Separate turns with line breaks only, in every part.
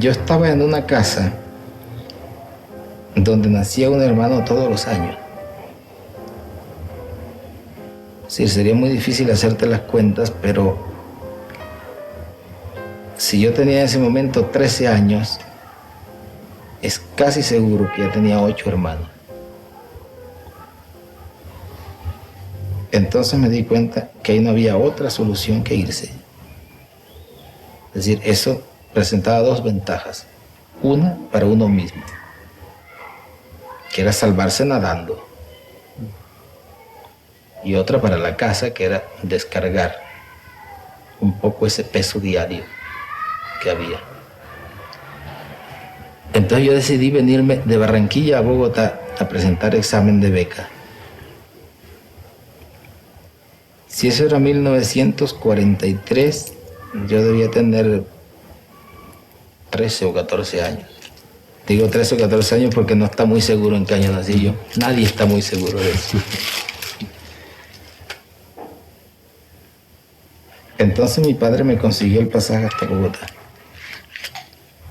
yo estaba en una casa donde nacía un hermano todos los años. Sí, sería muy difícil hacerte las cuentas, pero si yo tenía en ese momento 13 años, es casi seguro que ya tenía 8 hermanos. Entonces me di cuenta que ahí no había otra solución que irse. Es decir, eso presentaba 2 ventajas. Una para uno mismo, que era salvarse nadando. Y otra para la casa, que era descargar un poco ese peso diario que había. Entonces yo decidí venirme de Barranquilla a Bogotá a presentar examen de beca. Si eso era 1943, yo debía tener 13 o 14 años. Digo 13 o 14 años porque no está muy seguro en qué año nací yo. Nadie está muy seguro de eso. Entonces mi padre me consiguió el pasaje hasta Bogotá.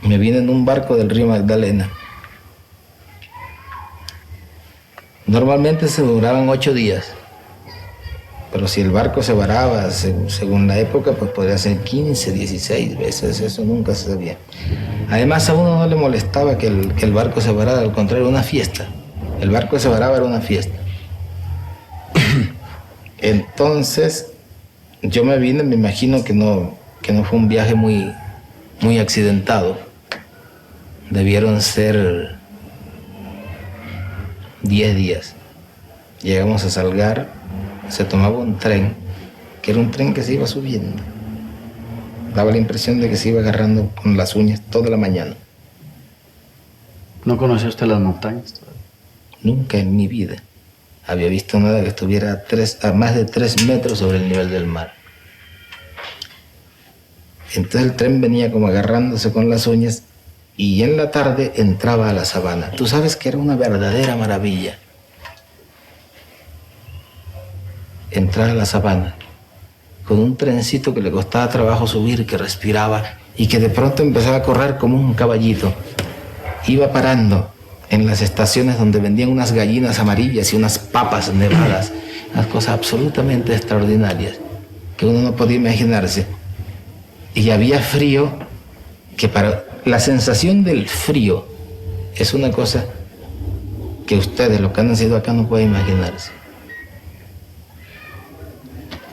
Me vine en un barco del río Magdalena. Normalmente se duraban 8 días. Pero si el barco se varaba, según la época, pues podría ser 15, 16 veces, eso nunca se sabía. Además, a uno no le molestaba que el barco se varara, al contrario, era una fiesta. El barco se varaba, era una fiesta. Entonces, yo me vine, me imagino que no fue un viaje muy accidentado. Debieron ser 10 días. Llegamos a Salgar. Se tomaba un tren, que era un tren que se iba subiendo. Daba la impresión de que se iba agarrando con las uñas toda la mañana.
¿No conocía usted las montañas?
Nunca en mi vida había visto nada que estuviera a más de 3 metros sobre el nivel del mar. Entonces el tren venía como agarrándose con las uñas y en la tarde entraba a la sabana. Tú sabes que era una verdadera maravilla entrar a la sabana con un trencito que le costaba trabajo subir, que respiraba y que de pronto empezaba a correr como un caballito. Iba parando en las estaciones donde vendían unas gallinas amarillas y unas papas nevadas, unas cosas absolutamente extraordinarias que uno no podía imaginarse. Y había frío, que para la sensación del frío es una cosa que ustedes, los que han nacido acá, no pueden imaginarse.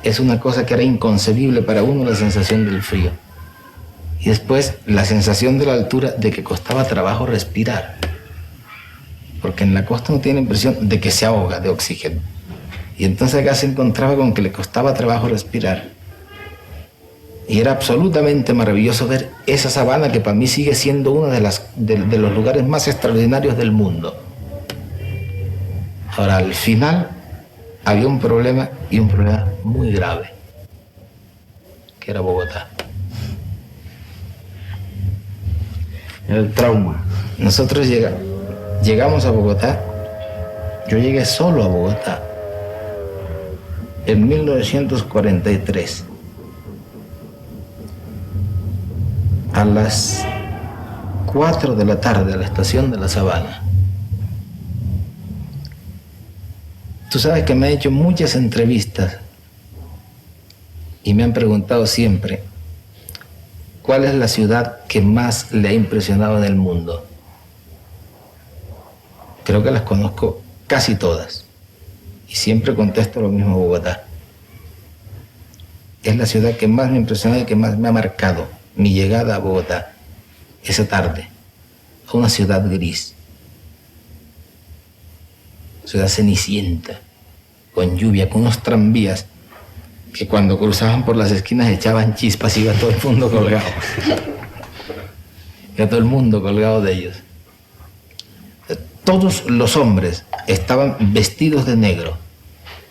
Es una cosa que era inconcebible para uno, la sensación del frío. Y después la sensación de la altura, de que costaba trabajo respirar. Porque en la costa uno tiene la impresión de que se ahoga de oxígeno. Y entonces acá se encontraba con que le costaba trabajo respirar. Y era absolutamente maravilloso ver esa sabana que para mí sigue siendo uno de los lugares más extraordinarios del mundo. Ahora, al final había un problema, y un problema muy grave, que era Bogotá.
El trauma.
Nosotros llegamos a Bogotá. Yo llegué solo a Bogotá en 1943 a las 4 de la tarde a la estación de La Sabana. Tú sabes que me he hecho muchas entrevistas y me han preguntado siempre cuál es la ciudad que más le ha impresionado en el mundo. Creo que las conozco casi todas y siempre contesto lo mismo: Bogotá. Es la ciudad que más me ha impresionado y que más me ha marcado mi llegada a Bogotá esa tarde, a una ciudad gris. Ciudad cenicienta, con lluvia, con unos tranvías que cuando cruzaban por las esquinas echaban chispas y iba todo el mundo colgado. Iba todo el mundo colgado de ellos. Todos los hombres estaban vestidos de negro,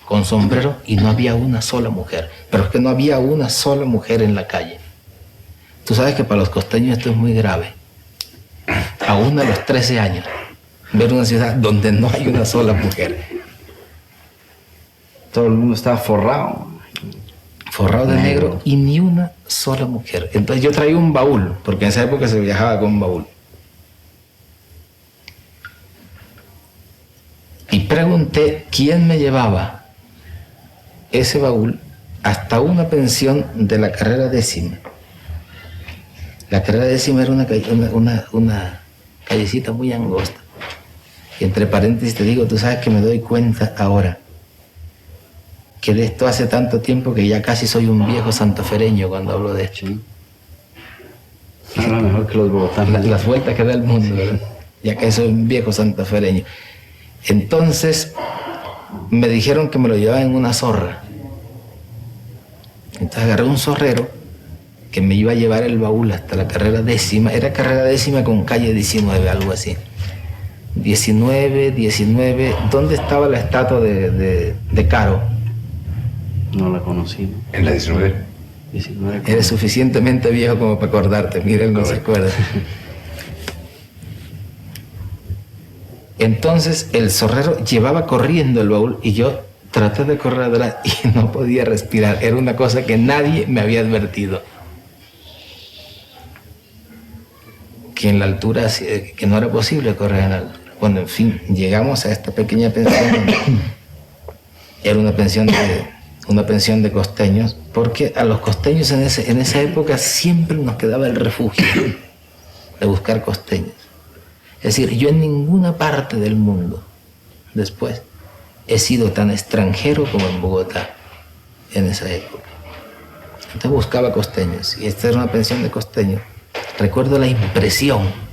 con sombrero, y no había una sola mujer. Pero es que no había una sola mujer en la calle. Tú sabes que para los costeños esto es muy grave. Aún a los 13 años. Ver una ciudad donde no hay una sola mujer.
Todo el mundo estaba forrado.
forrado de negro y ni una sola mujer. Entonces yo traía un baúl, porque en esa época se viajaba con un baúl. Y pregunté quién me llevaba ese baúl hasta una pensión de la carrera 10ª. La carrera 10ª era una callecita muy angosta. Y entre paréntesis te digo, tú sabes que me doy cuenta ahora que de esto hace tanto tiempo que ya casi soy un viejo santafereño cuando hablo de esto.
Sí. Ahora mejor que los bogotanos.
Las vueltas que da el mundo, ¿verdad? Ya que soy un viejo santafereño. Entonces me dijeron que me lo llevaban en una zorra. Entonces agarré un zorrero que me iba a llevar el baúl hasta la carrera 10ª. Era carrera 10ª con calle 19, algo así. 19. ¿Dónde estaba la estatua de Caro?
No la conocí, ¿no?
En la 19.
19.
Eres suficientemente viejo como para acordarte. Mira, él no se acuerda. Entonces el zorrero llevaba corriendo el baúl y yo traté de correr atrás y no podía respirar. Era una cosa que nadie me había advertido. Que en la altura, que no era posible correr en la altura. Cuando en fin llegamos a esta pequeña pensión, era una pensión de costeños, porque a los costeños en esa época siempre nos quedaba el refugio de buscar costeños. Es decir, yo en ninguna parte del mundo después he sido tan extranjero como en Bogotá en esa época. Entonces buscaba costeños y esta era una pensión de costeños. Recuerdo la impresión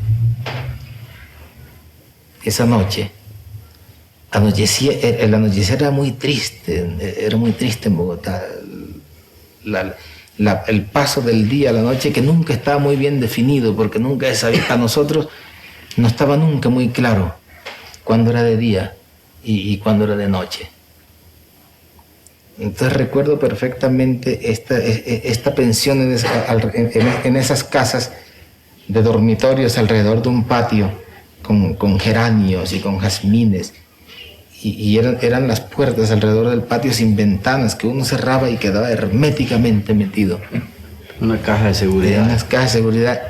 esa noche. El anochecer era muy triste en Bogotá. El paso del día a la noche, que nunca estaba muy bien definido, porque nunca se sabía, a nosotros no estaba nunca muy claro cuándo era de día y cuándo era de noche. Entonces recuerdo perfectamente esta pensión en esas casas de dormitorios alrededor de un patio con geranios y con jazmines. Y eran las puertas alrededor del patio sin ventanas que uno cerraba y quedaba herméticamente metido.
Una caja de seguridad.
Unas cajas de seguridad.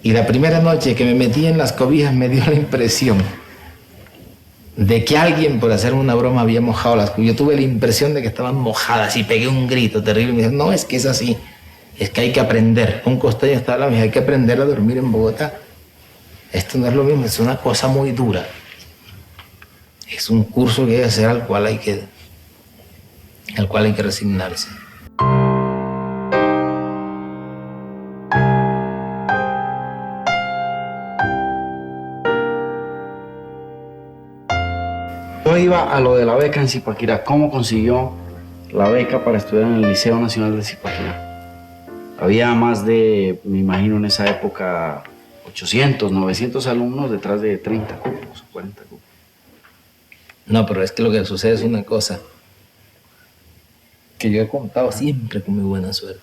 Y la primera noche que me metí en las cobijas me dio la impresión de que alguien, por hacer una broma, había mojado las cobijas. Yo tuve la impresión de que estaban mojadas y pegué un grito terrible. Y me dijeron, no, es que es así. Es que hay que aprender. Un costeño estaba hablando, me dijo, hay que aprender a dormir en Bogotá. Esto no es lo mismo, es una cosa muy dura. Es un curso que hay que hacer al cual hay que resignarse.
Yo iba a lo de la beca en Zipaquirá. ¿Cómo consiguió la beca para estudiar en el Liceo Nacional de Zipaquirá? Había más de, me imagino en esa época, 800, 900 alumnos detrás de 30 cupos o 40 cupos.
No, pero es que lo que sucede es una cosa que yo he contado siempre con mi buena suerte.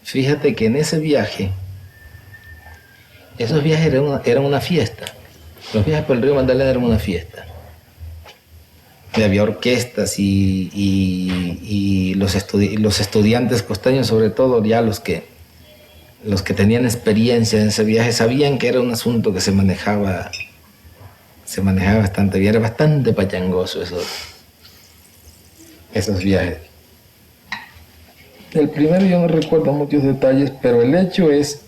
Fíjate que en ese viaje, esos viajes eran una fiesta. Los viajes por el río Magdalena eran una fiesta. Y había orquestas y los estudiantes costeños, sobre todo ya los que tenían experiencia en ese viaje, sabían que era un asunto que se manejaba bastante bien. Era bastante pachangoso esos viajes. El primero yo no recuerdo muchos detalles, pero el hecho es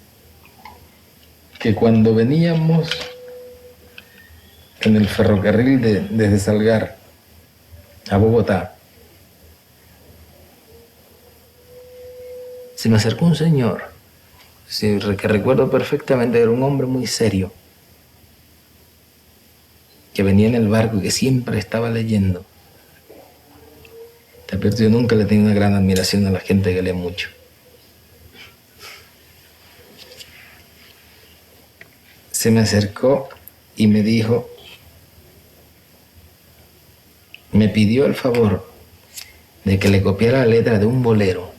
que cuando veníamos en el ferrocarril desde Salgar a Bogotá, se me acercó un señor, sí, que recuerdo perfectamente, era un hombre muy serio, que venía en el barco y que siempre estaba leyendo. Te advierto, yo nunca le tengo una gran admiración a la gente que lee mucho. Se me acercó y me dijo, me pidió el favor de que le copiara la letra de un bolero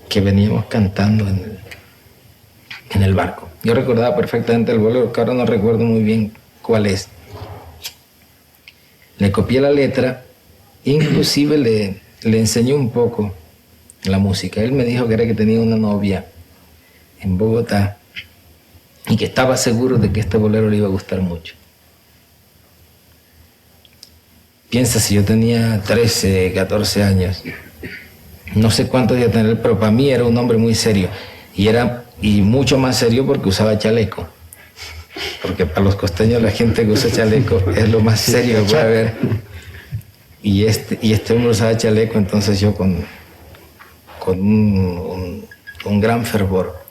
que veníamos cantando en el barco. Yo recordaba perfectamente el bolero, que ahora no recuerdo muy bien cuál es. Le copié la letra, inclusive le enseñé un poco la música. Él me dijo que era que tenía una novia en Bogotá y que estaba seguro de que este bolero le iba a gustar mucho. Piensa, si yo tenía 13, 14 años, no sé cuánto debía tener, pero para mí era un hombre muy serio. Y mucho más serio porque usaba chaleco. Porque para los costeños la gente que usa chaleco es lo más serio que puede haber. Y este hombre usaba chaleco, entonces yo con un gran fervor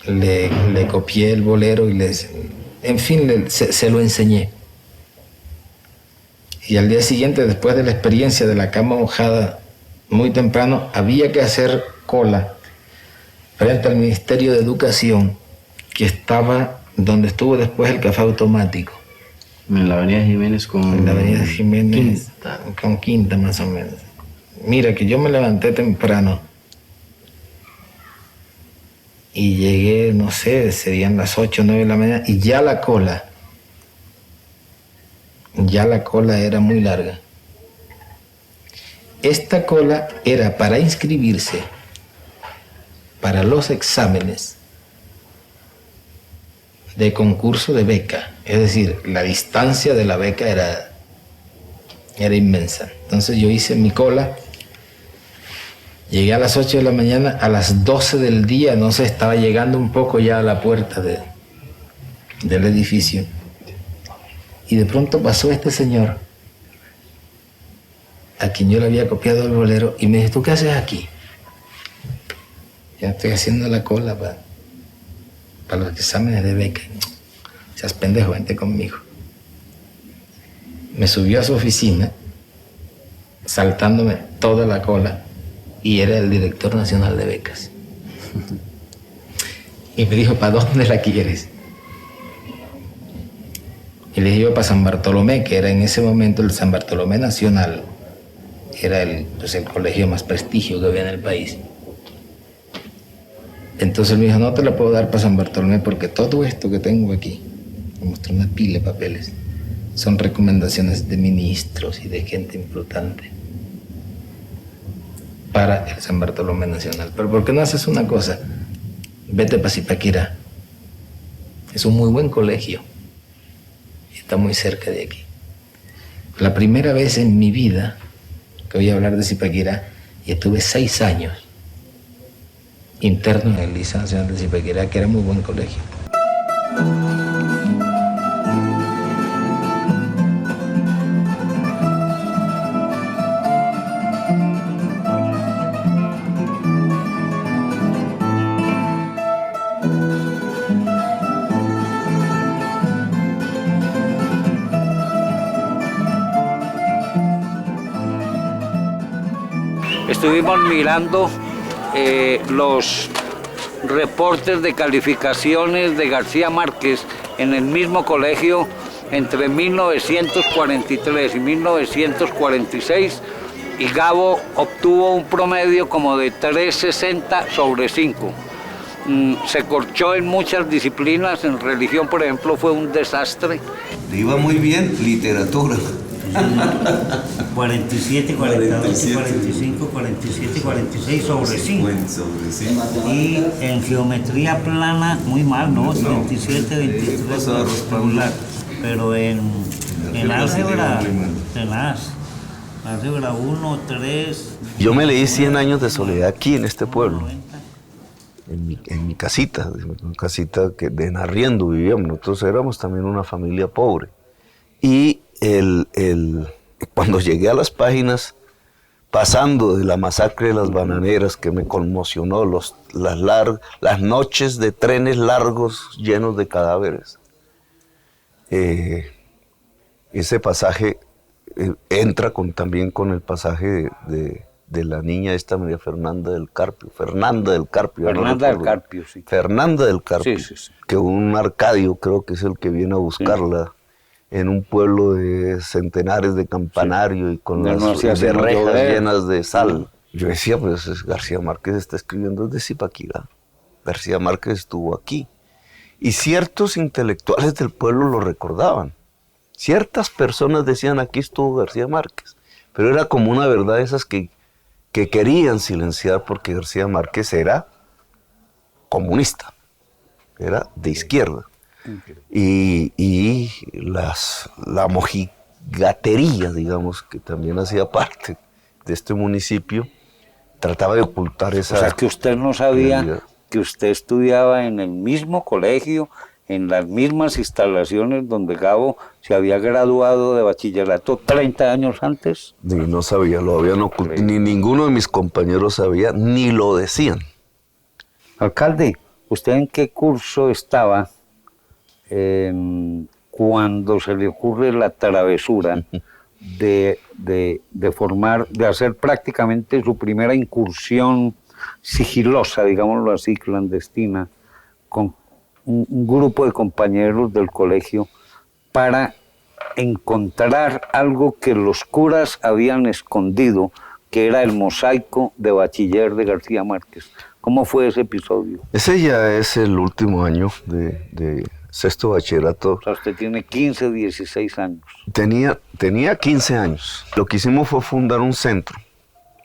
le copié el bolero y se lo enseñé. Y al día siguiente, después de la experiencia de la cama mojada, muy temprano, había que hacer cola frente al Ministerio de Educación, que estaba donde estuvo después el café automático.
En la Avenida Jiménez
En la Avenida Jiménez con Quinta, más o menos. Mira que yo me levanté temprano y llegué, no sé, serían las 8 o 9 de la mañana, y ya la cola era muy larga. Esta cola era para inscribirse para los exámenes de concurso de beca. Es decir, la distancia de la beca era inmensa. Entonces yo hice mi cola, llegué a las 8 de la mañana, a las 12 del día, no sé, estaba llegando un poco ya a la puerta del edificio. Y de pronto pasó este señor, a quien yo le había copiado el bolero, y me dijo: ¿tú qué haces aquí? Ya estoy haciendo la cola para los exámenes de beca. Seas pendejo, vente conmigo. Me subió a su oficina, saltándome toda la cola, y era el director nacional de becas. Y me dijo: ¿para dónde la quieres? Y le dije yo: para San Bartolomé, que era en ese momento el San Bartolomé Nacional. Era el colegio más prestigio que había en el país. Entonces él me dijo: no te la puedo dar para San Bartolomé porque todo esto que tengo aquí, me mostró una pila de papeles, son recomendaciones de ministros y de gente importante para el San Bartolomé Nacional. Pero ¿por qué no haces una cosa? Vete para Zipaquirá. Es un muy buen colegio. Está muy cerca de aquí. La primera vez en mi vida que voy a hablar de Zipaquirá, y estuve 6 años interno en el Liceo Nacional de Zipaquirá, que era muy buen colegio.
Estuvimos mirando los reportes de calificaciones de García Márquez en el mismo colegio entre 1943 y 1946, y Gabo obtuvo un promedio como de 3.60 sobre 5. Se corchó en muchas disciplinas, en religión, por ejemplo, fue un desastre.
Le iba muy bien literatura.
47, 48, 45, 47, 46 sobre 5. Y en geometría plana, muy mal, ¿no? 27, 23, regular. Pero en álgebra, tenaz. Álgebra 1, 3...
Yo me leí 100 años de soledad aquí en este pueblo. En mi casita, una casita que en arriendo vivíamos. Nosotros éramos también una familia pobre. Y cuando llegué a las páginas, pasando de la masacre de las bananeras, que me conmocionó, las noches de trenes largos llenos de cadáveres, ese pasaje entra también con el pasaje de la niña esta, María Fernanda del Carpio. Fernanda del Carpio, sí. Fernanda del Carpio, sí. Que un Arcadio creo que es el que viene a buscarla. Sí. En un pueblo de centenares de campanario, sí. Y con las de rejas llenas de sal. Yo decía, pues García Márquez está escribiendo desde Zipaquirá. García Márquez estuvo aquí. Y ciertos intelectuales del pueblo lo recordaban. Ciertas personas decían, aquí estuvo García Márquez, pero era como una verdad esas que querían silenciar porque García Márquez era comunista, era de izquierda. Y la mojigatería, digamos, que también hacía parte de este municipio, trataba de ocultar esa...
O sea, que usted no sabía
realidad.
que usted estudiaba en el mismo colegio, en las mismas instalaciones donde Gabo se había graduado de bachillerato 30 años antes.
Ni no sabía, lo habían ocultado, ni ninguno de mis compañeros sabía, ni lo decían.
Alcalde, ¿usted en qué curso estaba cuando se le ocurre la travesura de hacer prácticamente su primera incursión sigilosa, digámoslo así, clandestina, con un grupo de compañeros del colegio para encontrar algo que los curas habían escondido, que era el mosaico de bachiller de García Márquez? ¿Cómo fue ese episodio?
Ese ya es el último año de sexto bachillerato.
O sea, usted tiene 15, 16 años.
Tenía 15 años. Lo que hicimos fue fundar un centro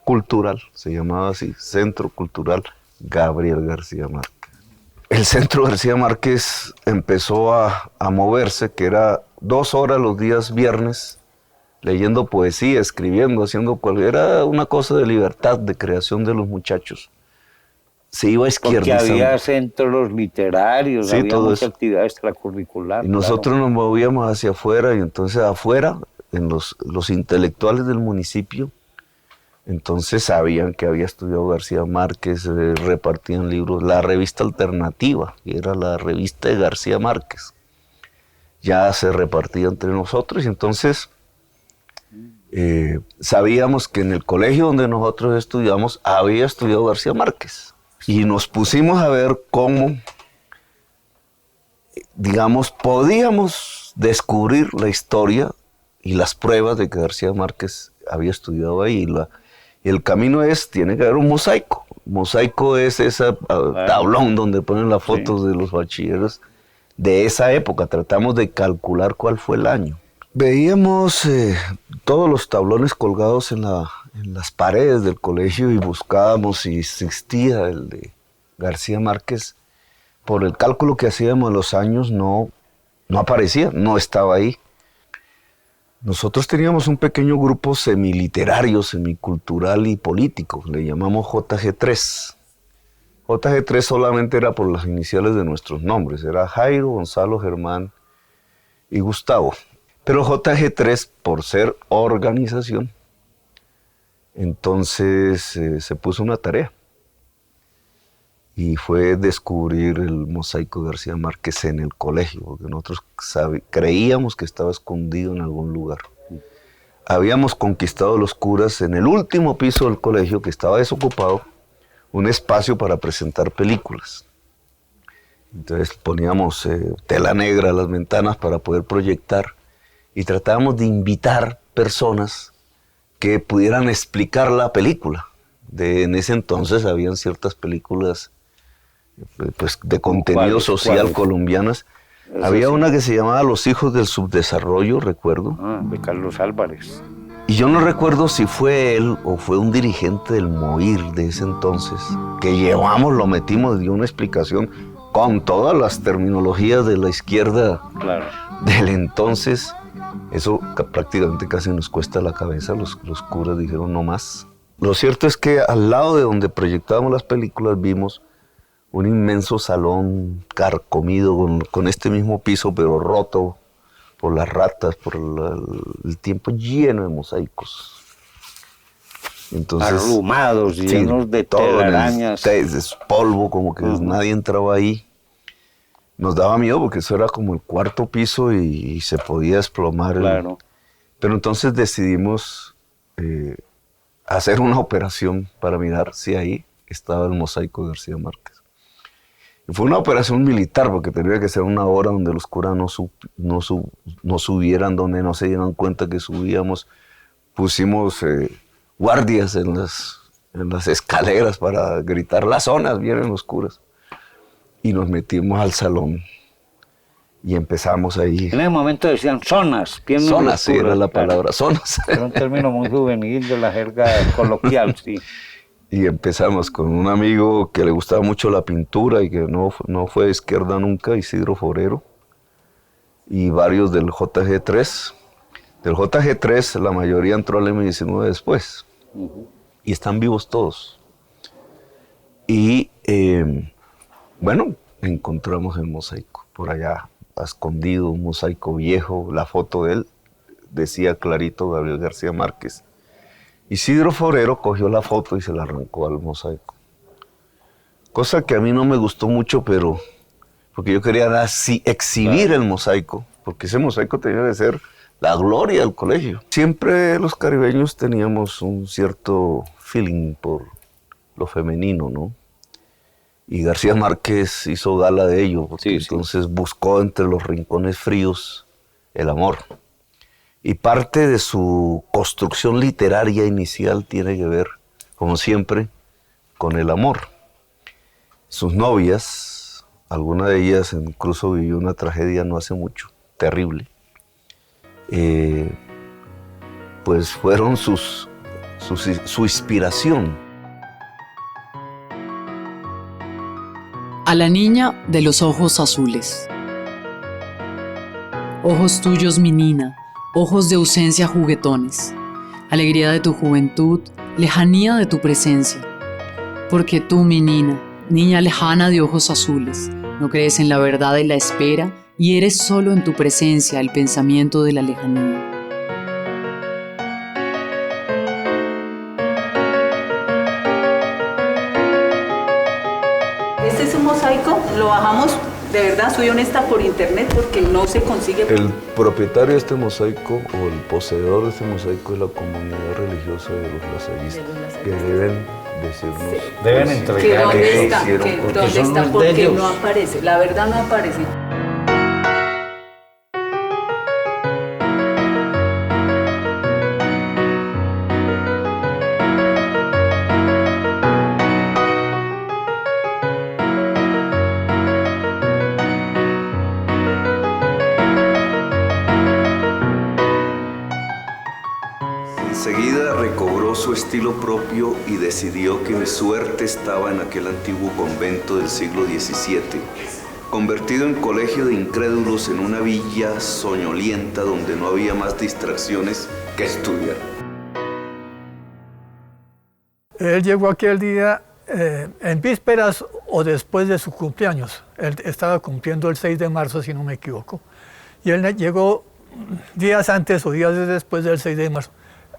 cultural, se llamaba así, Centro Cultural Gabriel García Márquez. El Centro García Márquez empezó a moverse, que era 2 horas los días viernes, leyendo poesía, escribiendo, haciendo era una cosa de libertad, de creación de los muchachos. Se iba a izquierdizando.
Porque había centros literarios,
sí,
había mucha actividad extracurricular.
Y nosotros nos movíamos hacia afuera, y entonces afuera, en los intelectuales del municipio, entonces sabían que había estudiado García Márquez, repartían libros. La revista Alternativa, que era la revista de García Márquez, ya se repartía entre nosotros, y entonces sabíamos que en el colegio donde nosotros estudiamos había estudiado García Márquez. Y nos pusimos a ver cómo, digamos, podíamos descubrir la historia y las pruebas de que García Márquez había estudiado ahí. Y el camino tiene que haber un mosaico. Mosaico es ese tablón donde ponen las fotos de los bachilleros de esa época. Tratamos de calcular cuál fue el año. Veíamos todos los tablones colgados en las paredes del colegio y buscábamos si existía el de García Márquez. Por el cálculo que hacíamos de los años no aparecía, no estaba ahí. Nosotros teníamos un pequeño grupo semiliterario, semicultural y político, le llamamos JG3. JG3 solamente era por las iniciales de nuestros nombres, era Jairo, Gonzalo, Germán y Gustavo. Pero JG3, por ser organización, entonces se puso una tarea. Y fue descubrir el mosaico de García Márquez en el colegio, porque nosotros creíamos que estaba escondido en algún lugar. Habíamos conquistado los curas en el último piso del colegio, que estaba desocupado, un espacio para presentar películas. Entonces poníamos tela negra a las ventanas para poder proyectar y tratábamos de invitar personas que pudieran explicar la película. En ese entonces habían ciertas películas pues, de contenido social colombianas. Había una que se llamaba Los hijos del subdesarrollo, recuerdo.
De Carlos Álvarez.
Y yo no recuerdo si fue él o fue un dirigente del MOIR de ese entonces, que lo metimos, dio una explicación con todas las terminologías de la izquierda del entonces. Eso prácticamente casi nos cuesta la cabeza, los curas dijeron no más. Lo cierto es que al lado de donde proyectábamos las películas vimos un inmenso salón carcomido con este mismo piso, pero roto por las ratas, por el tiempo, lleno de mosaicos. Entonces,
arrumados, llenos de telarañas.
Polvo, como que nadie entraba ahí. Nos daba miedo porque eso era como el 4º piso y se podía desplomar.
Claro.
Pero entonces decidimos hacer una operación para mirar si ahí estaba el mosaico de García Márquez. Y fue una operación militar porque tenía que ser una hora donde los curas no subieran, donde no se dieran cuenta que subíamos. Pusimos guardias en las escaleras para gritar las zonas, vienen los curas. Y nos metimos al salón. Y empezamos ahí.
En ese momento decían zonas.
Zonas, sí, era la palabra, zonas.
Era un término muy juvenil de la jerga coloquial, sí.
Y empezamos con un amigo que le gustaba mucho la pintura y que no fue de izquierda nunca, Isidro Forero, y varios del JG3. Del JG3 la mayoría entró al M19 después. Y están vivos todos. Y bueno, encontramos el mosaico por allá, escondido, un mosaico viejo. La foto de él decía clarito Gabriel García Márquez. Isidro Forero cogió la foto y se la arrancó al mosaico. Cosa que a mí no me gustó mucho, pero porque yo quería exhibir el mosaico, porque ese mosaico tenía que ser la gloria del colegio. Siempre los caribeños teníamos un cierto feeling por lo femenino, ¿no? Y García Márquez hizo gala de ello, porque entonces buscó entre los rincones fríos el amor. Y parte de su construcción literaria inicial tiene que ver, como siempre, con el amor. Sus novias, alguna de ellas incluso vivió una tragedia no hace mucho, terrible. Pues fueron su inspiración.
A la niña de los ojos azules. Ojos tuyos, mi Nina, ojos de ausencia juguetones, alegría de tu juventud, lejanía de tu presencia. Porque tú, mi Nina, niña lejana de ojos azules, no crees en la verdad de la espera y eres solo en tu presencia el pensamiento de la lejanía.
Este es un mosaico, lo bajamos, de verdad, soy honesta, por internet porque no se consigue.
El propietario de este mosaico o el poseedor de este mosaico es la comunidad religiosa de los lasallistas, que deben decirnos,
deben entregar
dónde está, porque no aparece, la verdad no aparece.
Enseguida recobró su estilo propio y decidió que mi suerte estaba en aquel antiguo convento del siglo XVII, convertido en colegio de incrédulos en una villa soñolienta donde no había más distracciones que estudiar.
Él llegó aquel día en vísperas o después de su cumpleaños. Él estaba cumpliendo el 6 de marzo, si no me equivoco. Y él llegó días antes o días después del 6 de marzo.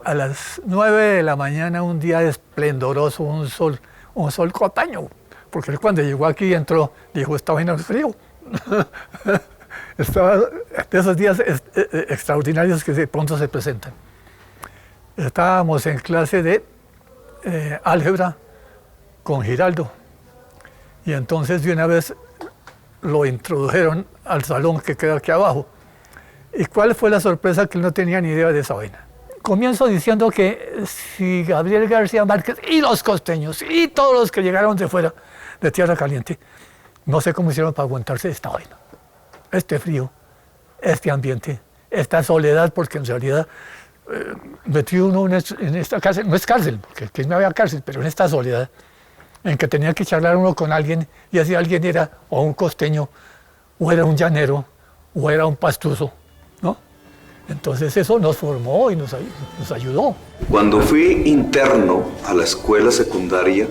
A las 9 de la mañana, un día esplendoroso, un sol cotaño, porque él cuando llegó aquí entró, dijo, estaba en frío. Estaba de esos días extraordinarios que de pronto se presentan. Estábamos en clase de álgebra con Giraldo, y entonces de una vez lo introdujeron al salón que queda aquí abajo. ¿Y cuál fue la sorpresa? Que él no tenía ni idea de esa vaina. Comienzo diciendo que si Gabriel García Márquez y los costeños y todos los que llegaron de fuera, de Tierra Caliente, no sé cómo hicieron para aguantarse esta vaina, este frío, este ambiente, esta soledad, porque en realidad metió uno en esta cárcel, no es cárcel, porque aquí no había cárcel, pero en esta soledad, en que tenía que charlar uno con alguien, y ese alguien era o un costeño, o era un llanero, o era un pastuso, ¿no? Entonces eso nos formó y nos ayudó.
Cuando fui interno a la escuela secundaria,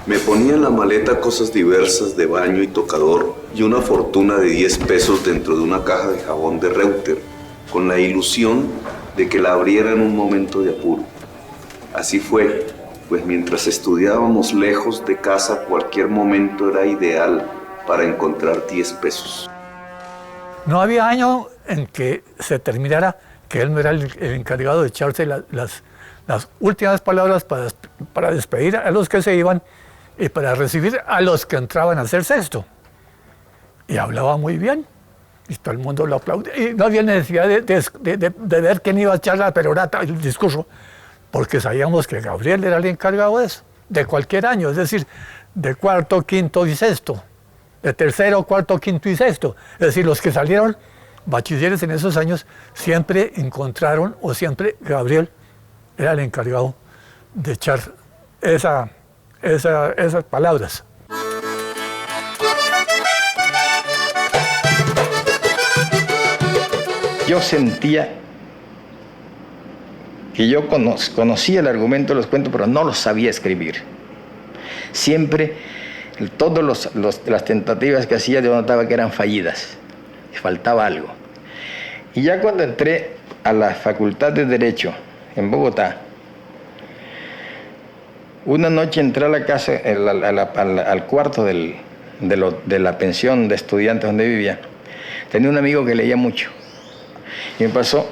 me ponía en la maleta cosas diversas de baño y tocador y una fortuna de 10 pesos dentro de una caja de jabón de Reuter, con la ilusión de que la abriera en un momento de apuro. Así fue, pues mientras estudiábamos lejos de casa, cualquier momento era ideal para encontrar 10 pesos.
No había año en que se terminara que él no era el encargado de echarse las últimas palabras para despedir a los que se iban y para recibir a los que entraban a hacer sexto. Y hablaba muy bien, y todo el mundo lo aplaudía. Y no había necesidad de ver quién iba a echar la perorata, el discurso, porque sabíamos que Gabriel era el encargado de eso, de cualquier año, es decir, de cuarto, quinto y sexto. de tercero, cuarto, quinto y sexto. Es decir, los que salieron bachilleres en esos años siempre encontraron, o siempre Gabriel era el encargado de echar esas palabras.
Yo sentía que yo conocía el argumento de los cuentos, pero no los sabía escribir. Siempre, todas las tentativas que hacía, yo notaba que eran fallidas, que faltaba algo. Y ya cuando entré a la Facultad de Derecho en Bogotá, una noche entré a la casa, al cuarto de la pensión de estudiantes donde vivía. Tenía un amigo que leía mucho y me pasó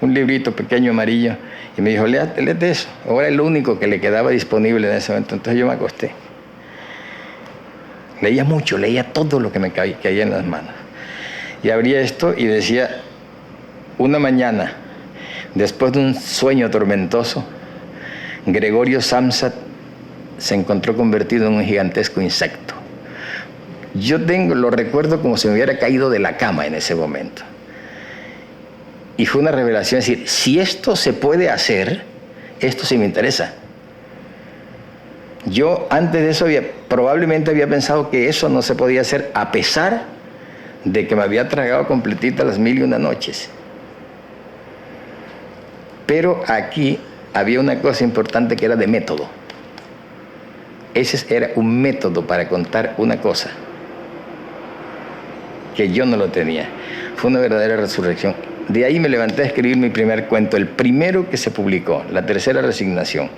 un librito pequeño amarillo y me dijo, léete eso. Ahora es lo único que le quedaba disponible en ese momento. Entonces yo me acosté. Leía mucho, leía todo lo que me caía en las manos. Y abría esto y decía, una mañana, después de un sueño tormentoso, Gregorio Samsa se encontró convertido en un gigantesco insecto. Yo lo recuerdo como si me hubiera caído de la cama en ese momento. Y fue una revelación, es decir, si esto se puede hacer, esto sí me interesa. Yo antes de eso probablemente había pensado que eso no se podía hacer, a pesar de que me había tragado completita las 1001 noches. Pero aquí había una cosa importante que era de método. Ese era un método para contar una cosa que yo no lo tenía. Fue una verdadera resurrección. De ahí me levanté a escribir mi primer cuento, el primero que se publicó, La Tercera Resignación.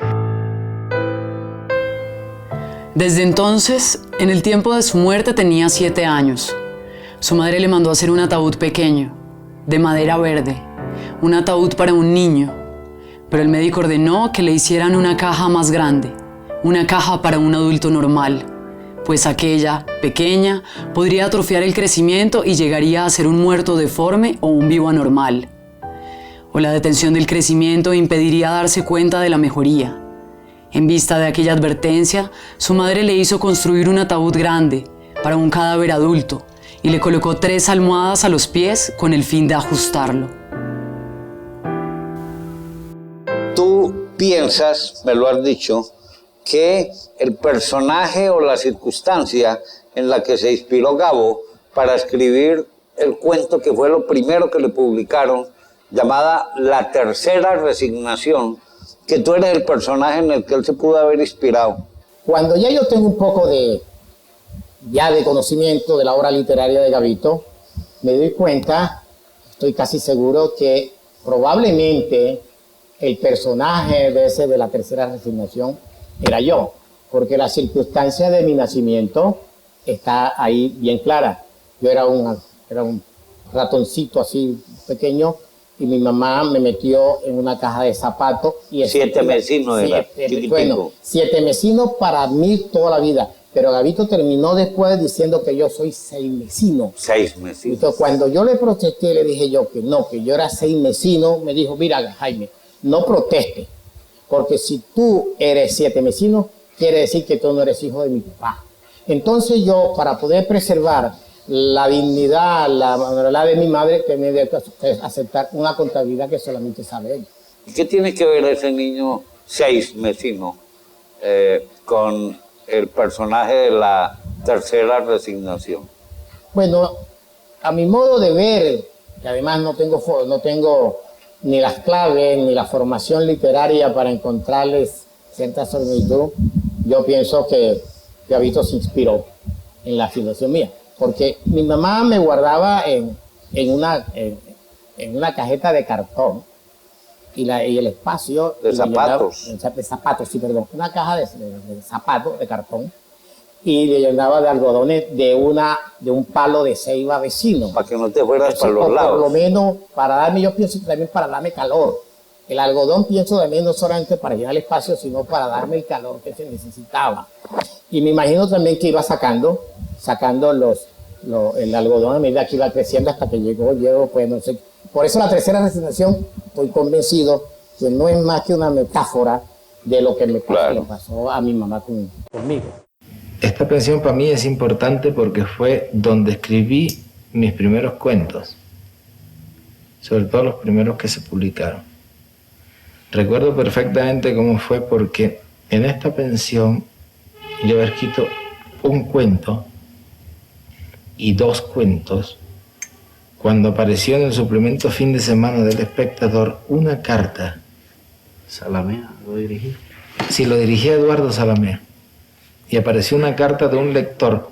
Desde entonces, en el tiempo de su muerte tenía 7 años. Su madre le mandó hacer un ataúd pequeño, de madera verde, un ataúd para un niño, pero el médico ordenó que le hicieran una caja más grande, una caja para un adulto normal, pues aquella, pequeña, podría atrofiar el crecimiento y llegaría a ser un muerto deforme o un vivo anormal. O la detención del crecimiento impediría darse cuenta de la mejoría. En vista de aquella advertencia, su madre le hizo construir un ataúd grande para un cadáver adulto y le colocó 3 almohadas a los pies con el fin de ajustarlo.
Tú piensas, me lo has dicho, que el personaje o la circunstancia en la que se inspiró Gabo para escribir el cuento que fue lo primero que le publicaron, llamada La Tercera Resignación, que tú eres el personaje en el que él se pudo haber inspirado.
Cuando ya yo tengo un poco de conocimiento de la obra literaria de Gabito, me doy cuenta, estoy casi seguro que probablemente el personaje de La Tercera Resignación era yo, porque la circunstancia de mi nacimiento está ahí bien clara. Yo era un ratoncito así pequeño y mi mamá me metió en una caja de zapatos. Y
7 mesinos era,
bueno, 7 mesinos para mí toda la vida, pero Gabito terminó después diciendo que yo soy 6 mesinos.
6 mesinos.
Entonces cuando yo le protesté, le dije yo que no, que yo era 6 mesinos, me dijo, mira Jaime, no proteste, porque si tú eres 7 mesinos, quiere decir que tú no eres hijo de mi papá. Entonces yo, para poder preservar la dignidad, la moralidad de mi madre, tenía que aceptar una contabilidad que solamente sabe ella.
¿Y qué tiene que ver ese niño 6 mesinos con el personaje de La Tercera Resignación?
Bueno, a mi modo de ver, que además no tengo ni las claves ni la formación literaria para encontrarles cierta similitud, yo pienso que Gabito se inspiró en la filosofía mía, porque mi mamá me guardaba en una cajeta de cartón y el espacio
de zapatos.
De zapatos, sí, perdón, una caja de zapatos de cartón, y le llenaba de algodones de un palo de ceiba vecino.
Para que no te fueras para los lados.
Por lo menos para darme, yo pienso que también para darme calor. El algodón pienso también no solamente para llenar el espacio, sino para darme el calor que se necesitaba. Y me imagino también que iba sacando el algodón a medida que iba creciendo hasta que llegó, pues no sé. Por eso La Tercera Resignación, estoy convencido que no es más que una metáfora de lo que me pasó a mi mamá conmigo.
Esta pensión para mí es importante porque fue donde escribí mis primeros cuentos, sobre todo los primeros que se publicaron. Recuerdo perfectamente cómo fue porque en esta pensión yo había escrito un cuento y 2 cuentos cuando apareció en el suplemento fin de semana del Espectador una carta.
Salamea, ¿lo dirigí?
Sí, lo dirigía Eduardo Salamea. Y apareció una carta de un lector,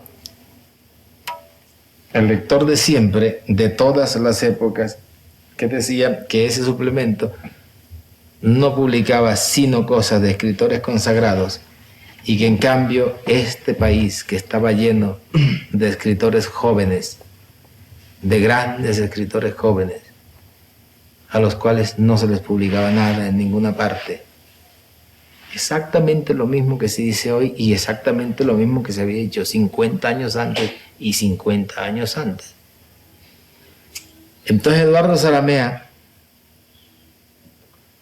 el lector de siempre, de todas las épocas, que decía que ese suplemento no publicaba sino cosas de escritores consagrados y que en cambio este país, que estaba lleno de escritores jóvenes, de grandes escritores jóvenes, a los cuales no se les publicaba nada en ninguna parte. Exactamente lo mismo que se dice hoy y exactamente lo mismo que se había dicho 50 años antes y 50 años antes. Entonces Eduardo Salamea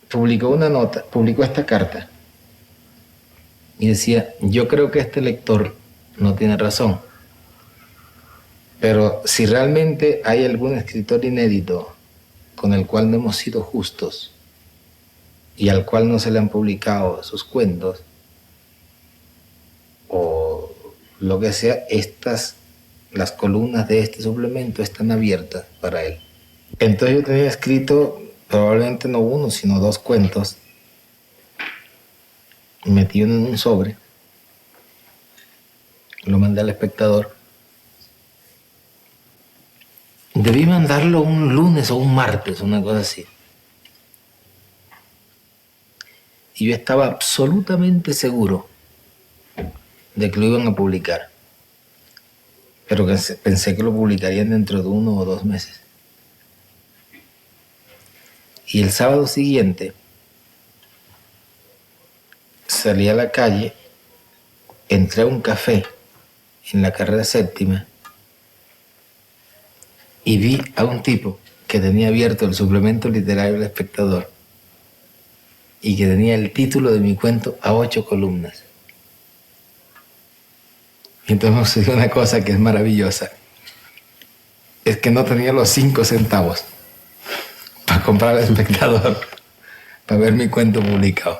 publicó esta carta y decía: yo creo que este lector no tiene razón, pero si realmente hay algún escritor inédito con el cual no hemos sido justos y al cual no se le han publicado sus cuentos o lo que sea, las columnas de este suplemento están abiertas para él. Entonces yo tenía escrito probablemente no 1, sino 2 cuentos metido en un sobre, lo mandé al Espectador. Debí mandarlo un lunes o un martes, una cosa así. Y yo estaba absolutamente seguro de que lo iban a publicar. Pero pensé que lo publicarían dentro de 1 o 2 meses. Y el sábado siguiente salí a la calle, entré a un café en la carrera 7ª y vi a un tipo que tenía abierto el suplemento literario del Espectador y que tenía el título de mi cuento a 8 columnas. Y entonces me sucedió una cosa que es maravillosa. Es que no tenía los 5 centavos para comprar el Espectador, para ver mi cuento publicado.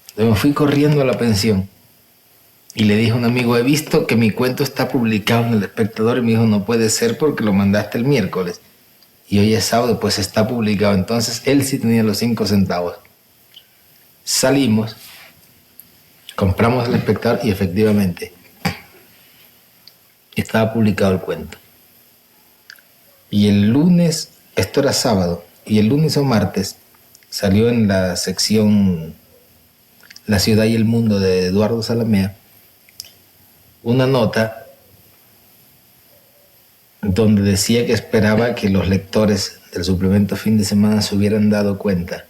Entonces me fui corriendo a la pensión y le dije a un amigo: he visto que mi cuento está publicado en el Espectador. Y me dijo: no puede ser porque lo mandaste el miércoles. Y hoy es sábado, pues está publicado. Entonces él sí tenía los 5 centavos. Salimos, compramos el Espectador y efectivamente estaba publicado el cuento. Y el lunes, esto era sábado, y el lunes o martes salió en la sección La Ciudad y el Mundo de Eduardo Salamea una nota donde decía que esperaba que los lectores del suplemento fin de semana se hubieran dado cuenta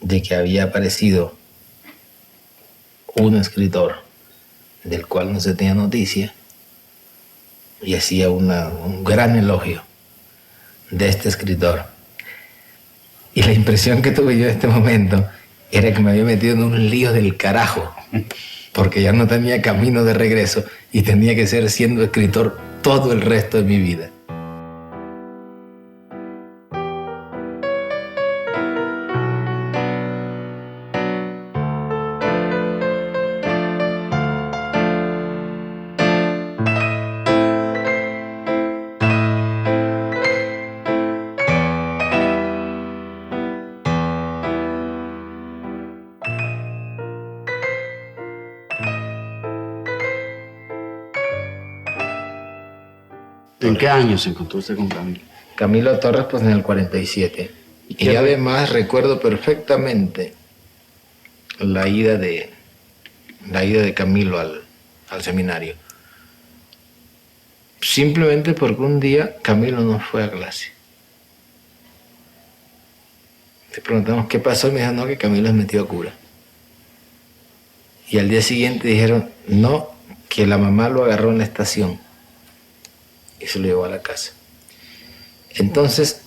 de que había aparecido un escritor del cual no se tenía noticia, y hacía un gran elogio de este escritor. Y la impresión que tuve yo en este momento era que me había metido en un lío del carajo, porque ya no tenía camino de regreso y tenía que ser siendo escritor todo el resto de mi vida.
¿En qué año se encontró usted con Camilo?
Camilo Torres, pues en el 47. Y además recuerdo perfectamente la ida de Camilo al seminario. Simplemente porque un día Camilo no fue a clase. Le preguntamos qué pasó y me dijo: no, que Camilo es metido a cura. Y al día siguiente dijeron: no, que la mamá lo agarró en la estación y se lo llevó a la casa. Entonces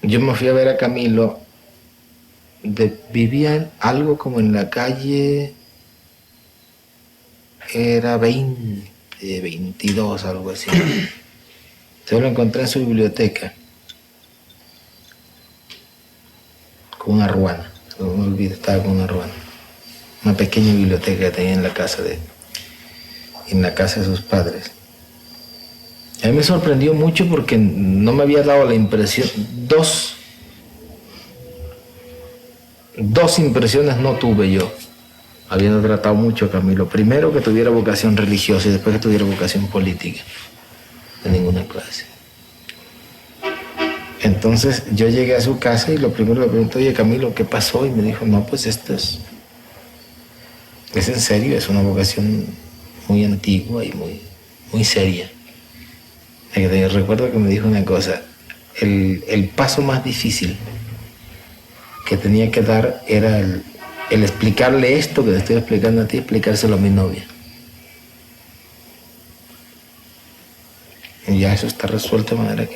yo me fui a ver a Camilo vivía algo como en la calle, era 20, 22, algo así. Yo lo encontré en su biblioteca, con una ruana, no me olvido, estaba con una ruana. Una pequeña biblioteca que tenía en la casa de sus padres. A mí me sorprendió mucho porque no me había dado la impresión, dos impresiones no tuve yo, habiendo tratado mucho a Camilo. Primero, que tuviera vocación religiosa, y después que tuviera vocación política, de ninguna clase. Entonces yo llegué a su casa y lo primero le pregunté: oye, Camilo, ¿qué pasó? Y me dijo: no, pues esto es en serio, es una vocación muy antigua y muy seria. Recuerdo que me dijo una cosa: el paso más difícil que tenía que dar era el explicarle esto que te estoy explicando a ti, explicárselo a mi novia. Y ya eso está resuelto de manera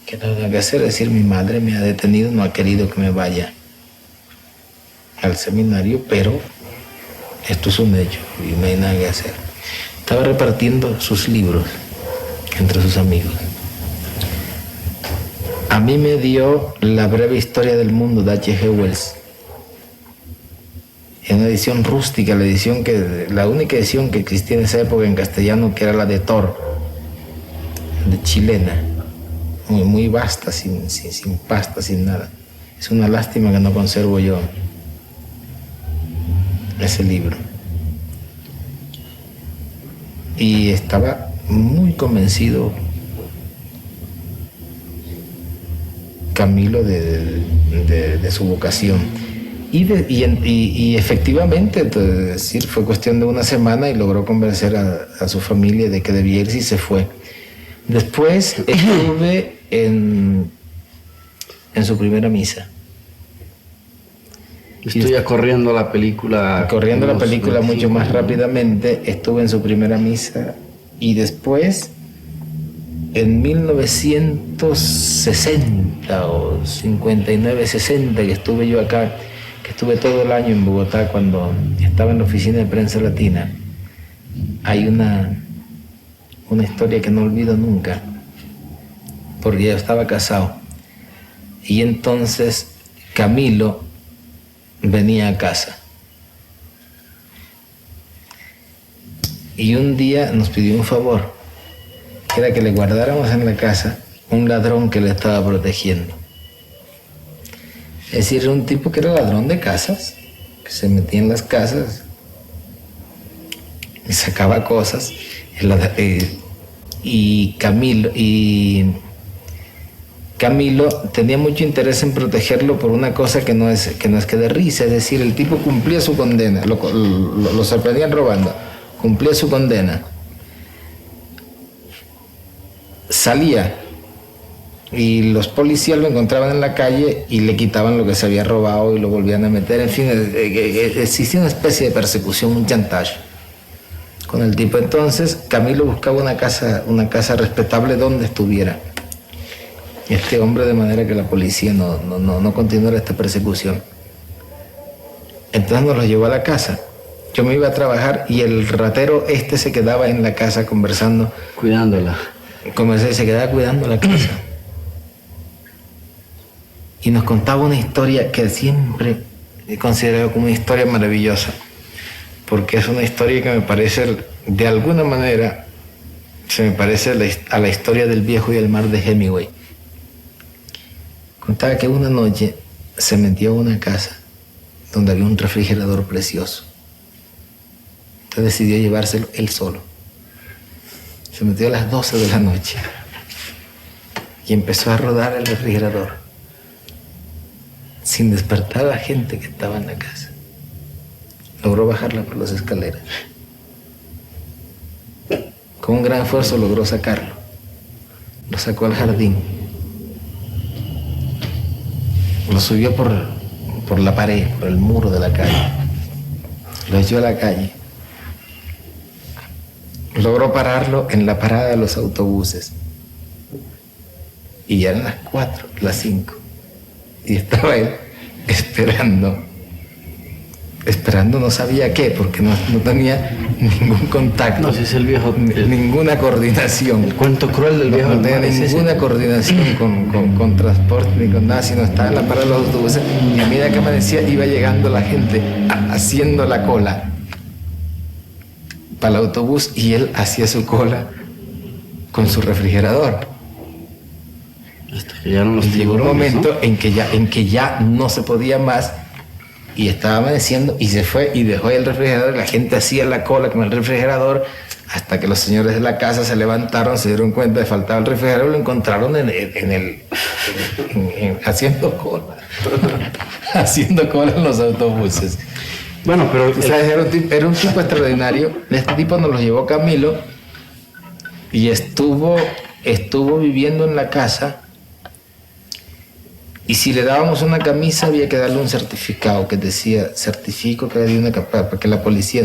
que no tengo que hacer. Es decir, mi madre me ha detenido, no ha querido que me vaya al seminario, pero esto es un hecho y no hay nada que hacer. Estaba repartiendo sus libros entre sus amigos. A mí me dio La breve historia del mundo de H.G. Wells, en una edición rústica, la única edición que existía en esa época en castellano, que era la de Thor, de chilena, muy vasta, sin pasta, sin nada. Es una lástima que no conservo yo ese libro. Y estaba muy convencido Camilo de su vocación. Y efectivamente, es decir, fue cuestión de una semana y logró convencer a su familia de que debía irse y se fue. Después estuve en su primera misa.
Estoy ya corriendo la película.
Corriendo la película mucho más rápidamente, estuve en su primera misa y después, en 1960 o 59, 60, que estuve yo acá, que estuve todo el año en Bogotá cuando estaba en la oficina de prensa latina, hay una historia que no olvido nunca, porque yo estaba casado y entonces Camilo venía a casa y un día nos pidió un favor, que era que le guardáramos en la casa un ladrón que le estaba protegiendo. Es decir, era un tipo que era ladrón de casas, que se metía en las casas y sacaba cosas, y Camilo tenía mucho interés en protegerlo por una cosa que no es que de risa. Es decir, el tipo cumplía su condena, lo sorprendían robando, cumplía su condena, salía y los policías lo encontraban en la calle y le quitaban lo que se había robado y lo volvían a meter. En fin, existía una especie de persecución, un chantaje con el tipo. Entonces Camilo buscaba una casa respetable donde estuviera este hombre, de manera que la policía no continuara esta persecución. Entonces nos lo llevó a la casa. Yo me iba a trabajar y el ratero se quedaba en la casa conversando,
cuidándola.
Se quedaba cuidando la casa. Y nos contaba una historia que siempre he considerado como una historia maravillosa, porque es una historia que me parece, de alguna manera, se me parece a la historia del Viejo y el Mar de Hemingway. Contaba que una noche se metió a una casa donde había un refrigerador precioso. Entonces decidió llevárselo él solo. Se metió a las 12 de la noche y empezó a rodar el refrigerador sin despertar a la gente que estaba en la casa. Logró bajarla por las escaleras. Con un gran esfuerzo logró sacarlo. Lo sacó al jardín. Lo subió por la pared, por el muro de la calle. Lo echó a la calle. Logró pararlo en la parada de los autobuses. Y ya eran las 4, las 5. Y estaba él esperando no sabía qué, porque no tenía ningún contacto.
No, si es el viejo.
Ninguna coordinación.
El cuento cruel del viejo.
No tenía ninguna coordinación con transporte ni con nada, sino estaba en la parada de los autobuses y a medida que amanecía iba llegando la gente haciendo la cola para el autobús y él hacía su cola con su refrigerador.
Hasta que ya no los
llegó un momento, ¿no?, en que ya no se podía más y estaba amaneciendo y se fue y dejó ahí el refrigerador y la gente hacía la cola con el refrigerador hasta que los señores de la casa se levantaron, se dieron cuenta de que faltaba el refrigerador y lo encontraron haciendo cola. Haciendo cola en los autobuses.
Bueno, pero
o sea, era un tipo extraordinario. Este tipo nos lo llevó Camilo y estuvo viviendo en la casa. Y si le dábamos una camisa había que darle un certificado que decía, certifico que le di una camisa, para que la policía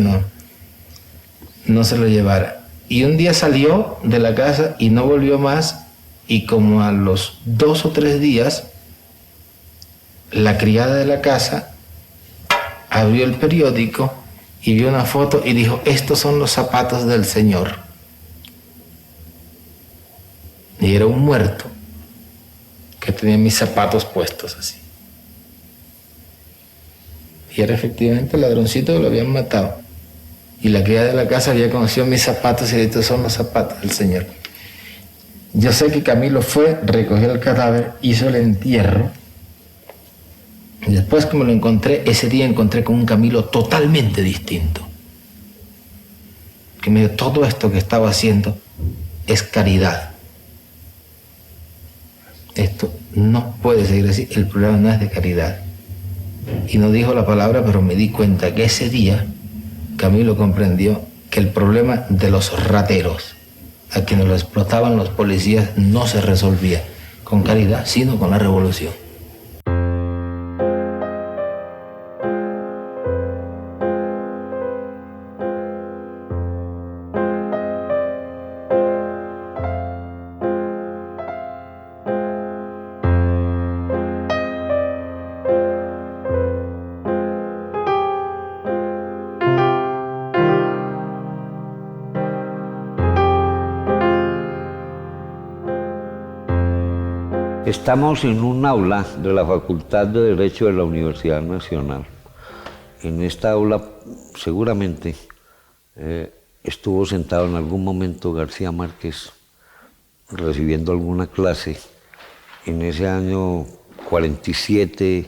no se lo llevara. Y un día salió de la casa y no volvió más, y como a los 2 o 3 días, la criada de la casa abrió el periódico y vio una foto y dijo, estos son los zapatos del señor. Y era un muerto que tenía mis zapatos puestos así. Y era efectivamente el ladroncito que lo habían matado. Y la criada de la casa había conocido mis zapatos y estos son los zapatos del señor. Yo sé que Camilo fue, recogió el cadáver, hizo el entierro. Y después que me lo encontré, ese día encontré con un Camilo totalmente distinto. Que me dijo, todo esto que estaba haciendo es caridad. Esto no puede seguir así, el problema no es de caridad. Y no dijo la palabra, pero me di cuenta que ese día Camilo comprendió que el problema de los rateros, a quienes lo explotaban los policías, no se resolvía con caridad, sino con la revolución.
Estamos en un aula de la Facultad de Derecho de la Universidad Nacional. En esta aula seguramente estuvo sentado en algún momento García Márquez recibiendo alguna clase en ese año 47,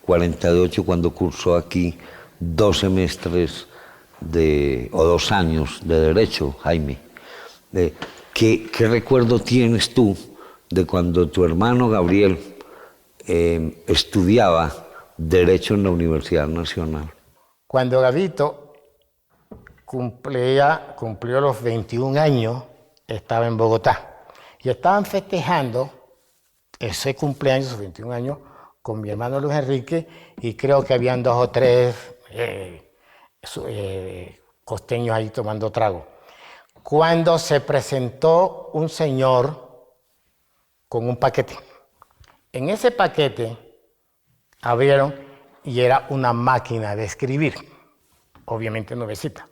48, cuando cursó aquí 2 semestres o 2 años de Derecho, Jaime. ¿Qué recuerdo tienes tú de cuando tu hermano Gabriel estudiaba Derecho en la Universidad Nacional?
Cuando Gabito cumplió los 21 años, estaba en Bogotá. Y estaban festejando ese cumpleaños, sus 21 años, con mi hermano Luis Enrique, y creo que habían 2 o 3 costeños ahí tomando trago. Cuando se presentó un señor con un paquete. En ese paquete abrieron y era una máquina de escribir, obviamente nuevecita.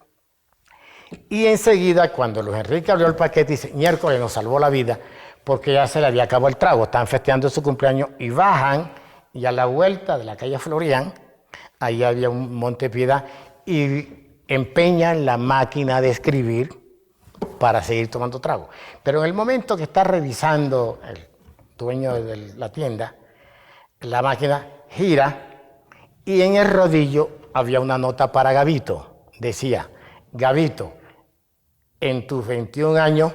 Y enseguida, cuando Luis Enrique abrió el paquete, dice, miércoles nos salvó la vida, porque ya se le había acabado el trago, están festeando su cumpleaños y bajan, y a la vuelta de la calle Florián, ahí había un Monte Piedad, y empeñan la máquina de escribir para seguir tomando trago. Pero en el momento que está revisando el dueño de la tienda, la máquina gira y en el rodillo había una nota para Gabito. Decía, Gabito, en tus 21 años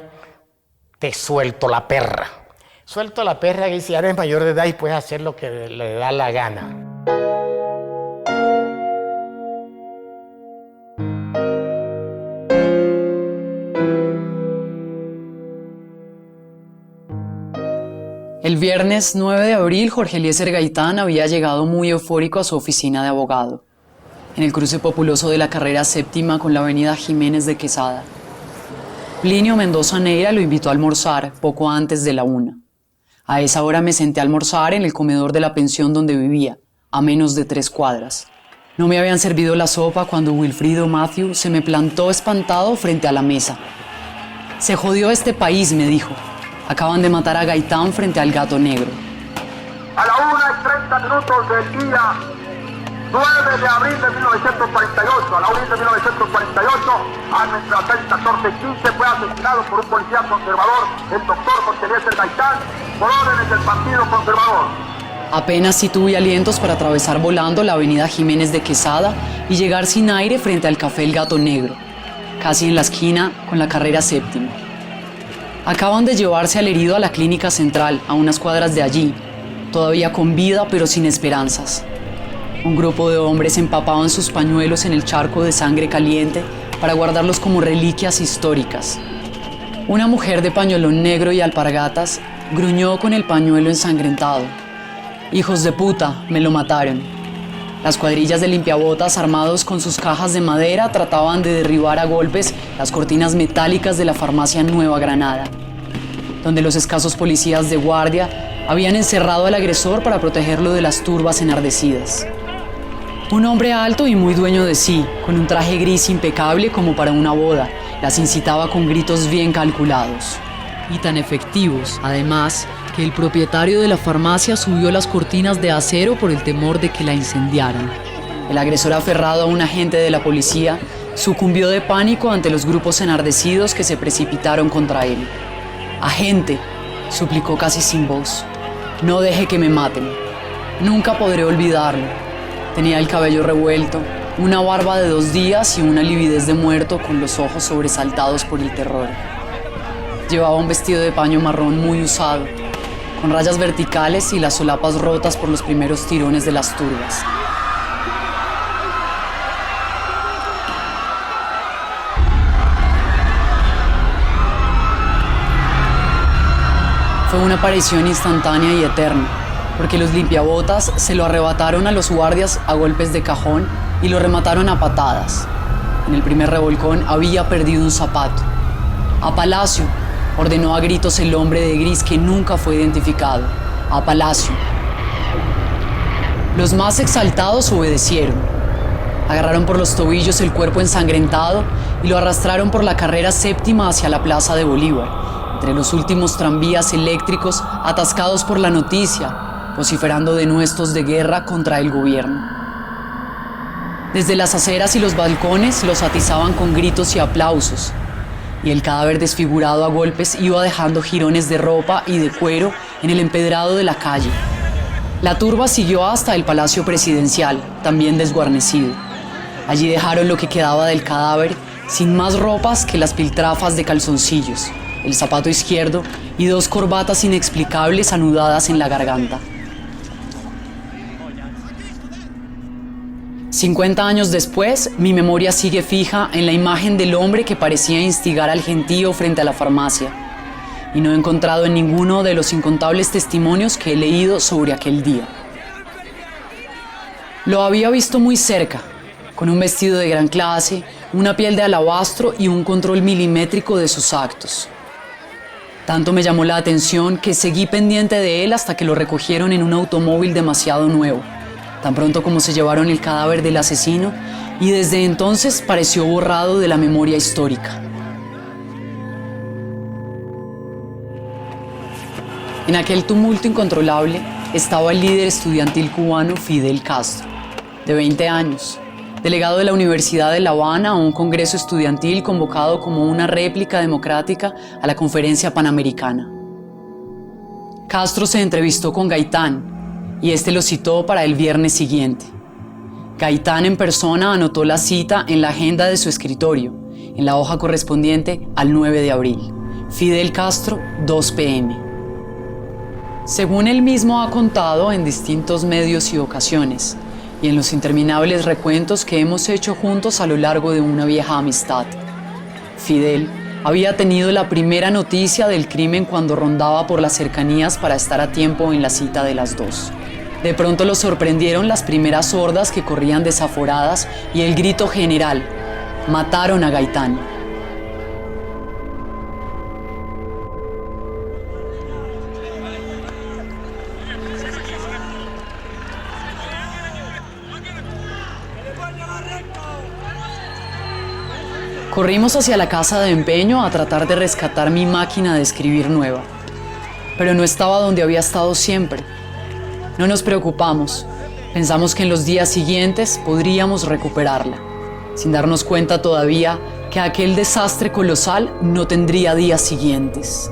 te suelto la perra. Suelto la perra y si eres mayor de edad y puedes hacer lo que le da la gana.
El viernes 9 de abril, Jorge Eliezer Gaitán había llegado muy eufórico a su oficina de abogado, en el cruce populoso de la carrera 7ª con la avenida Jiménez de Quesada. Plinio Mendoza Neira lo invitó a almorzar poco antes de la 1. A esa hora me senté a almorzar en el comedor de la pensión donde vivía, a menos de 3 cuadras. No me habían servido la sopa cuando Wilfrido Matthew se me plantó espantado frente a la mesa. «Se jodió este país», me dijo. «Acaban de matar a Gaitán frente al Gato Negro».
A la 1:30 del día 9 de abril de 1948, a la 1 de 1948, a nuestras 14:15 fue asesinado por un policía conservador, el doctor José Eliezer Gaitán, por órdenes del Partido Conservador.
Apenas si tuve alientos para atravesar volando la avenida Jiménez de Quesada y llegar sin aire frente al Café El Gato Negro, casi en la esquina con la carrera 7ª. Acaban de llevarse al herido a la clínica central, a unas cuadras de allí, todavía con vida pero sin esperanzas. Un grupo de hombres empapaban sus pañuelos en el charco de sangre caliente para guardarlos como reliquias históricas. Una mujer de pañuelón negro y alpargatas gruñó con el pañuelo ensangrentado. «Hijos de puta, me lo mataron». Las cuadrillas de limpiabotas armados con sus cajas de madera trataban de derribar a golpes las cortinas metálicas de la farmacia Nueva Granada, donde los escasos policías de guardia habían encerrado al agresor para protegerlo de las turbas enardecidas. Un hombre alto y muy dueño de sí, con un traje gris impecable como para una boda, las incitaba con gritos bien calculados. Y tan efectivos, además, que el propietario de la farmacia subió las cortinas de acero por el temor de que la incendiaran. El agresor, aferrado a un agente de la policía, sucumbió de pánico ante los grupos enardecidos que se precipitaron contra él. «Agente», suplicó casi sin voz, «no deje que me maten. Nunca podré olvidarlo. Tenía el cabello revuelto, una barba de 2 días y una lividez de muerto con los ojos sobresaltados por el terror. Llevaba un vestido de paño marrón muy usado, con rayas verticales y las solapas rotas por los primeros tirones de las turbas. Fue una aparición instantánea y eterna, porque los limpiabotas se lo arrebataron a los guardias a golpes de cajón y lo remataron a patadas. En el primer revolcón había perdido un zapato. «A Palacio», ordenó a gritos el hombre de gris que nunca fue identificado. «A Palacio». Los más exaltados obedecieron. Agarraron por los tobillos el cuerpo ensangrentado y lo arrastraron por la carrera 7ª hacia la Plaza de Bolívar, entre los últimos tranvías eléctricos atascados por la noticia, vociferando denuestos de guerra contra el gobierno. Desde las aceras y los balcones los atizaban con gritos y aplausos, y el cadáver desfigurado a golpes iba dejando jirones de ropa y de cuero en el empedrado de la calle. La turba siguió hasta el Palacio Presidencial, también desguarnecido. Allí dejaron lo que quedaba del cadáver, sin más ropas que las piltrafas de calzoncillos, el zapato izquierdo y 2 corbatas inexplicables anudadas en la garganta. 50 años después, mi memoria sigue fija en la imagen del hombre que parecía instigar al gentío frente a la farmacia, y no he encontrado en ninguno de los incontables testimonios que he leído sobre aquel día. Lo había visto muy cerca, con un vestido de gran clase, una piel de alabastro y un control milimétrico de sus actos. Tanto me llamó la atención que seguí pendiente de él hasta que lo recogieron en un automóvil demasiado nuevo, tan pronto como se llevaron el cadáver del asesino, y desde entonces pareció borrado de la memoria histórica. En aquel tumulto incontrolable estaba el líder estudiantil cubano Fidel Castro, de 20 años, delegado de la Universidad de La Habana a un congreso estudiantil convocado como una réplica democrática a la Conferencia Panamericana. Castro se entrevistó con Gaitán, y este lo citó para el viernes siguiente. Gaitán en persona anotó la cita en la agenda de su escritorio, en la hoja correspondiente al 9 de abril. Fidel Castro, 2 p.m. Según él mismo ha contado en distintos medios y ocasiones, y en los interminables recuentos que hemos hecho juntos a lo largo de una vieja amistad, Fidel había tenido la primera noticia del crimen cuando rondaba por las cercanías para estar a tiempo en la cita de las 2. De pronto lo sorprendieron las primeras hordas que corrían desaforadas y el grito general: «¡Mataron a Gaitán!». Corrimos hacia la casa de empeño a tratar de rescatar mi máquina de escribir nueva. Pero no estaba donde había estado siempre. No nos preocupamos. Pensamos que en los días siguientes podríamos recuperarla, sin darnos cuenta todavía que aquel desastre colosal no tendría días siguientes.